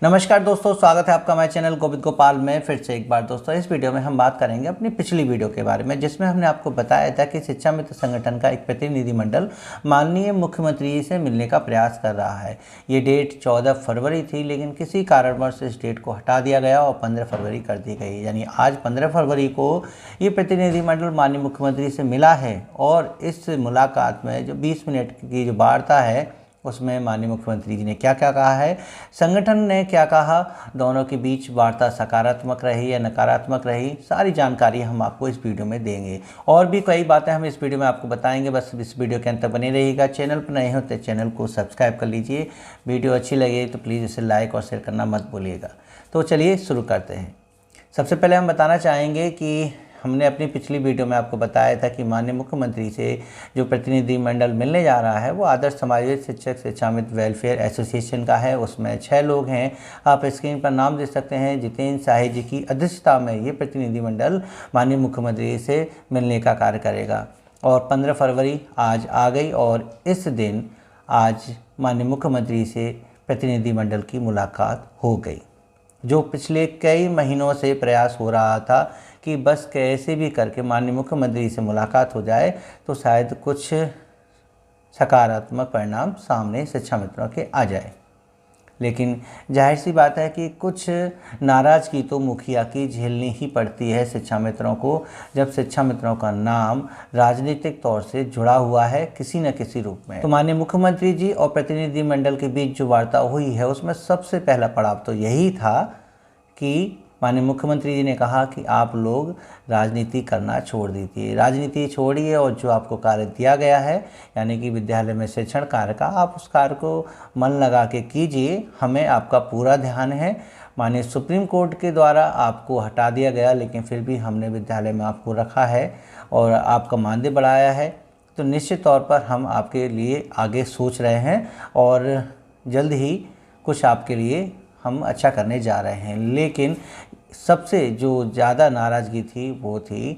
नमस्कार दोस्तों, स्वागत है आपका हमारे चैनल गोविंद गोपाल में फिर से एक बार। दोस्तों, इस वीडियो में हम बात करेंगे अपनी पिछली वीडियो के बारे में, जिसमें हमने आपको बताया था कि शिक्षा मित्र संगठन का एक प्रतिनिधिमंडल माननीय मुख्यमंत्री से मिलने का प्रयास कर रहा है। ये डेट 14 फरवरी थी, लेकिन किसी कारणवश इस डेट को हटा दिया गया और 15 फरवरी कर दी गई। यानी आज 15 फरवरी को ये प्रतिनिधिमंडल माननीय मुख्यमंत्री से मिला है और इस मुलाकात में जो 20 मिनट की जो वार्ता है उसमें माननीय मुख्यमंत्री जी ने क्या क्या कहा है, संगठन ने क्या कहा, दोनों के बीच वार्ता सकारात्मक रही या नकारात्मक रही, सारी जानकारी हम आपको इस वीडियो में देंगे। और भी कई बातें हम इस वीडियो में आपको बताएंगे। बस इस वीडियो के अंत तक बने रहिएगा। चैनल पर नए हो तो चैनल को सब्सक्राइब कर लीजिए। वीडियो अच्छी लगे तो प्लीज़ इसे लाइक और शेयर करना मत भूलिएगा। तो चलिए शुरू करते हैं। सबसे पहले हम बताना चाहेंगे कि हमने अपनी पिछली वीडियो में आपको बताया था कि माननीय मुख्यमंत्री से जो प्रतिनिधिमंडल मिलने जा रहा है वो आदर्श समाजिक शिक्षक शिक्षामित्र वेलफेयर एसोसिएशन का है। उसमें 6 लोग हैं। आप स्क्रीन पर नाम दे सकते हैं। जितेंद्र शाही जी की अध्यक्षता में ये प्रतिनिधिमंडल माननीय मुख्यमंत्री से मिलने का कार्य करेगा। और 15 फरवरी आज आ गई और इस दिन आज माननीय मुख्यमंत्री से प्रतिनिधिमंडल की मुलाकात हो गई। जो पिछले कई महीनों से प्रयास हो रहा था कि बस कैसे भी करके माननीय मुख्यमंत्री से मुलाकात हो जाए तो शायद कुछ सकारात्मक परिणाम सामने शिक्षा मित्रों के आ जाए, लेकिन जाहिर सी बात है कि कुछ नाराज़गी तो मुखिया की झेलनी ही पड़ती है शिक्षा मित्रों को, जब शिक्षा मित्रों का नाम राजनीतिक तौर से जुड़ा हुआ है किसी न किसी रूप में। तो माननीय मुख्यमंत्री जी और प्रतिनिधिमंडल के बीच जो वार्ता हुई है उसमें सबसे पहला पड़ाव तो यही था कि माननीय मुख्यमंत्री जी ने कहा कि आप लोग राजनीति करना छोड़ दीजिए, राजनीति छोड़िए और जो आपको कार्य दिया गया है यानी कि विद्यालय में शिक्षण कार्य का, आप उस कार्य को मन लगा के कीजिए। हमें आपका पूरा ध्यान है। माननीय सुप्रीम कोर्ट के द्वारा आपको हटा दिया गया, लेकिन फिर भी हमने विद्यालय में आपको रखा है और आपका मानदेय बढ़ाया है। तो निश्चित तौर पर हम आपके लिए आगे सोच रहे हैं और जल्द ही कुछ आपके लिए हम अच्छा करने जा रहे हैं। लेकिन सबसे जो ज़्यादा नाराज़गी थी वो थी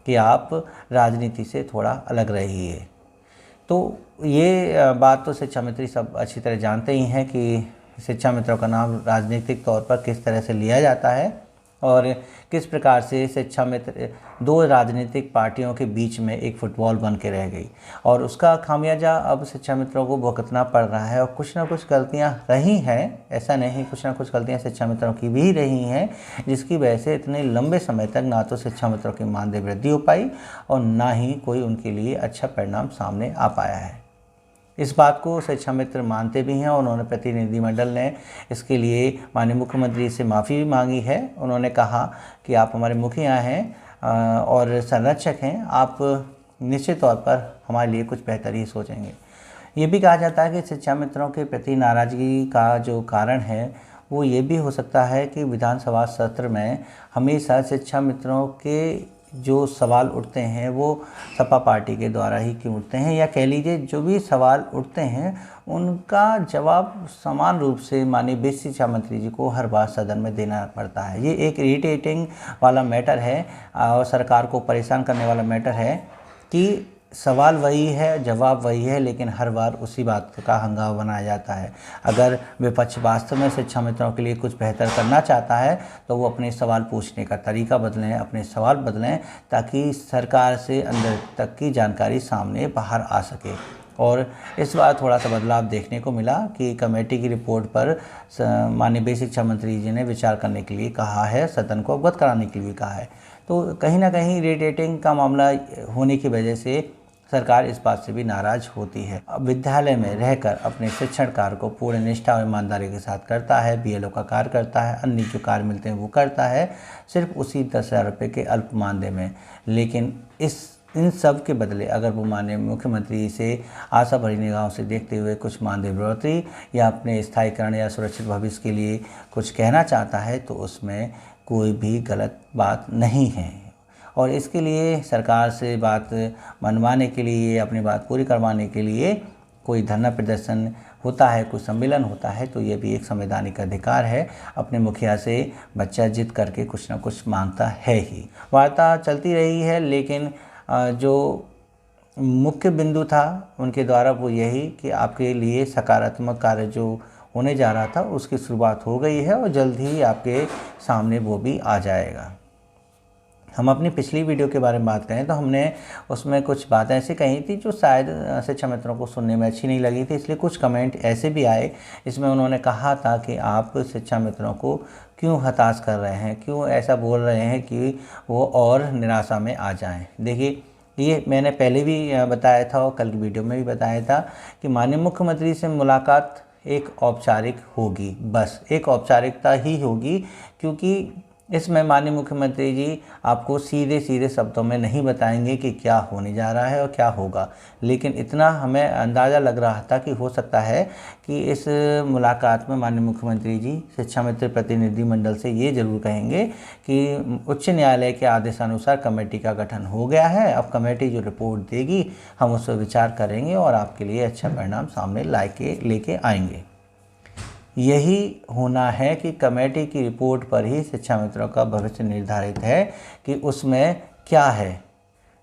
कि आप राजनीति से थोड़ा अलग रहिए। तो ये बात तो शिक्षा मित्र सब अच्छी तरह जानते ही हैं कि शिक्षा मित्रों का नाम राजनीतिक तौर पर किस तरह से लिया जाता है और किस प्रकार से शिक्षा मित्र 2 राजनीतिक पार्टियों के बीच में एक फुटबॉल बन के रह गई और उसका खामियाजा अब शिक्षा मित्रों को भुगतना पड़ रहा है। और कुछ ना कुछ गलतियां रही हैं, ऐसा नहीं, कुछ ना कुछ गलतियां शिक्षा मित्रों की भी रही हैं, जिसकी वजह से इतने लंबे समय तक ना तो शिक्षा मित्रों की मानदेय वृद्धि हो पाई और ना ही कोई उनके लिए अच्छा परिणाम सामने आ पाया है। इस बात को शिक्षा मित्र मानते भी हैं और उन्होंने प्रतिनिधिमंडल ने इसके लिए माननीय मुख्यमंत्री से माफ़ी भी मांगी है। उन्होंने कहा कि आप हमारे मुखिया हैं और संरक्षक हैं, आप निश्चित तौर पर हमारे लिए कुछ बेहतर ही सोचेंगे। ये भी कहा जाता है कि शिक्षा मित्रों के प्रति नाराज़गी का जो कारण है वो ये भी हो सकता है कि विधानसभा सत्र में हमेशा शिक्षा मित्रों के जो सवाल उठते हैं वो सपा पार्टी के द्वारा ही क्यों उठते हैं, या कह लीजिए जो भी सवाल उठते हैं उनका जवाब समान रूप से माननीय वित्त शिक्षा मंत्री जी को हर बार सदन में देना पड़ता है। ये एक इरिटेटिंग वाला मैटर है और सरकार को परेशान करने वाला मैटर है कि सवाल वही है, जवाब वही है, लेकिन हर बार उसी बात का हंगामा बनाया जाता है। अगर विपक्ष वास्तव में शिक्षा मित्रों के लिए कुछ बेहतर करना चाहता है तो वो अपने सवाल पूछने का तरीका बदलें, अपने सवाल बदलें, ताकि सरकार से अंदर तक की जानकारी सामने बाहर आ सके। और इस बार थोड़ा सा बदलाव देखने को मिला कि कमेटी की रिपोर्ट पर माननीय वित्त शिक्षा मंत्री जी ने विचार करने के लिए कहा है, सदन को अवगत कराने के लिए कहा है। तो कहीं ना कहीं इरिटेटिंग का मामला होने की वजह से सरकार इस बात से भी नाराज़ होती है। अब विद्यालय में रहकर अपने शिक्षण कार्य को पूरे निष्ठा और ईमानदारी के साथ करता है, बीएलओ का कार्य करता है, अन्य जो कार्य मिलते हैं वो करता है, सिर्फ उसी 10,000 रुपये के अल्प मानदेय में। लेकिन इन सब के बदले अगर वो माननीय मुख्यमंत्री से आशा भरी निगाहों से देखते हुए कुछ मानदेय बढ़ोतरी या अपने स्थायीकरण या सुरक्षित भविष्य के लिए कुछ कहना चाहता है तो उसमें कोई भी गलत बात नहीं है। और इसके लिए सरकार से बात मनवाने के लिए, अपनी बात पूरी करवाने के लिए कोई धरना प्रदर्शन होता है, कोई सम्मेलन होता है, तो ये भी एक संवैधानिक अधिकार है। अपने मुखिया से बच्चा जिद करके कुछ ना कुछ मांगता है ही। वार्ता चलती रही है, लेकिन जो मुख्य बिंदु था उनके द्वारा वो यही कि आपके लिए सकारात्मक कार्य जो होने जा रहा था उसकी शुरुआत हो गई है और जल्द ही आपके सामने वो भी आ जाएगा। हम अपनी पिछली वीडियो के बारे में बात करें तो हमने उसमें कुछ बातें ऐसी कही थी जो शायद शिक्षा मित्रों को सुनने में अच्छी नहीं लगी थी, इसलिए कुछ कमेंट ऐसे भी आए। इसमें उन्होंने कहा था कि आप शिक्षा मित्रों को क्यों हताश कर रहे हैं, क्यों ऐसा बोल रहे हैं कि वो और निराशा में आ जाएं। देखिए, ये मैंने पहले भी बताया था और कल की वीडियो में भी बताया था कि माननीय मुख्यमंत्री से मुलाकात एक औपचारिक होगी, बस एक औपचारिकता ही होगी, क्योंकि इसमें माननीय मुख्यमंत्री जी आपको सीधे सीधे शब्दों में नहीं बताएंगे कि क्या होने जा रहा है और क्या होगा, लेकिन इतना हमें अंदाज़ा लग रहा था कि हो सकता है कि इस मुलाकात में माननीय मुख्यमंत्री जी शिक्षा मित्र प्रतिनिधिमंडल से ये ज़रूर कहेंगे कि उच्च न्यायालय के आदेशानुसार कमेटी का गठन हो गया है, अब कमेटी जो रिपोर्ट देगी हम उस पर विचार करेंगे और आपके लिए अच्छा परिणाम सामने लेके आएंगे। यही होना है कि कमेटी की रिपोर्ट पर ही शिक्षा मित्रों का भविष्य निर्धारित है कि उसमें क्या है,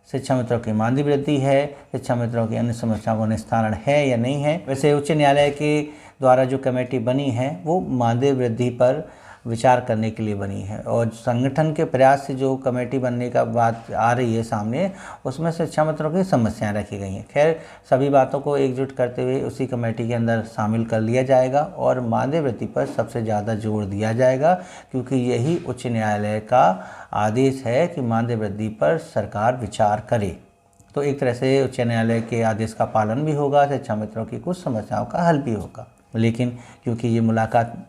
शिक्षा मित्रों की मानदेय वृद्धि है, शिक्षा मित्रों की अन्य समस्याओं का निस्तारण है या नहीं है। वैसे उच्च न्यायालय के द्वारा जो कमेटी बनी है वो मानदेय वृद्धि पर विचार करने के लिए बनी है, और संगठन के प्रयास से जो कमेटी बनने का बात आ रही है सामने, उसमें शिक्षा मित्रों की समस्याएं रखी गई हैं। खैर, सभी बातों को एकजुट करते हुए उसी कमेटी के अंदर शामिल कर लिया जाएगा और मानदेय वृद्धि पर सबसे ज़्यादा जोर दिया जाएगा, क्योंकि यही उच्च न्यायालय का आदेश है कि मानदेय वृद्धि पर सरकार विचार करे। तो एक तरह से उच्च न्यायालय के आदेश का पालन भी होगा, शिक्षा मित्रों की कुछ समस्याओं का हल भी होगा। लेकिन क्योंकि ये मुलाकात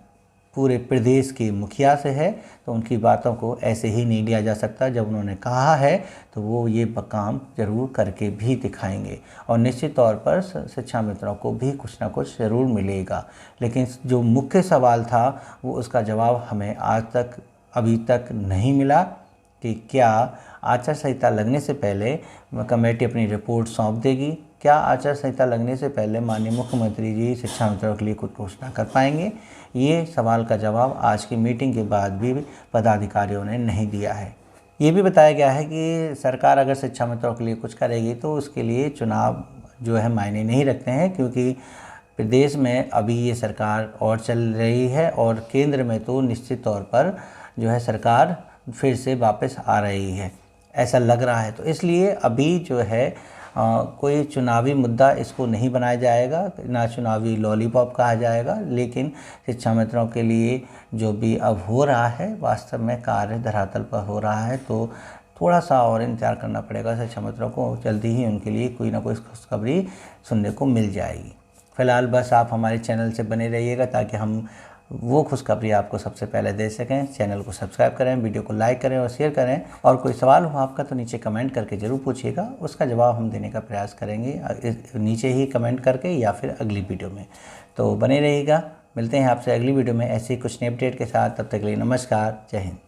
पूरे प्रदेश के मुखिया से है तो उनकी बातों को ऐसे ही नहीं लिया जा सकता। जब उन्होंने कहा है तो वो ये काम जरूर करके भी दिखाएंगे और निश्चित तौर पर शिक्षा मित्रों को भी कुछ ना कुछ ज़रूर मिलेगा। लेकिन जो मुख्य सवाल था वो उसका जवाब हमें आज तक अभी तक नहीं मिला कि क्या आचार संहिता लगने से पहले कमेटी अपनी रिपोर्ट सौंप देगी, क्या आचार संहिता लगने से पहले माननीय मुख्यमंत्री जी शिक्षा मित्रों के लिए कुछ घोषणा कर पाएंगे। ये सवाल का जवाब आज की मीटिंग के बाद भी पदाधिकारियों ने नहीं दिया है। ये भी बताया गया है कि सरकार अगर शिक्षा मित्रों के लिए कुछ करेगी तो उसके लिए चुनाव जो है मायने नहीं रखते हैं, क्योंकि प्रदेश में अभी ये सरकार और चल रही है और केंद्र में तो निश्चित तौर पर जो है सरकार फिर से वापस आ रही है, ऐसा लग रहा है। तो इसलिए अभी जो है कोई चुनावी मुद्दा इसको नहीं बनाया जाएगा, ना चुनावी लॉलीपॉप कहा जाएगा। लेकिन शिक्षा मित्रों के लिए जो भी अब हो रहा है वास्तव में कार्य धरातल पर हो रहा है, तो थोड़ा सा और इंतजार करना पड़ेगा शिक्षा मित्रों को, जल्दी ही उनके लिए कोई ना कोई खुशखबरी सुनने को मिल जाएगी। फ़िलहाल बस आप हमारे चैनल से बने रहिएगा ताकि हम वो खुशखबरी आपको सबसे पहले दे सकें। चैनल को सब्सक्राइब करें, वीडियो को लाइक करें और शेयर करें, और कोई सवाल हो आपका तो नीचे कमेंट करके ज़रूर पूछिएगा, उसका जवाब हम देने का प्रयास करेंगे नीचे ही कमेंट करके या फिर अगली वीडियो में। तो बने रहिएगा, मिलते हैं आपसे अगली वीडियो में ऐसे ही कुछ नए अपडेट के साथ। तब तक के लिए नमस्कार, जय हिंद।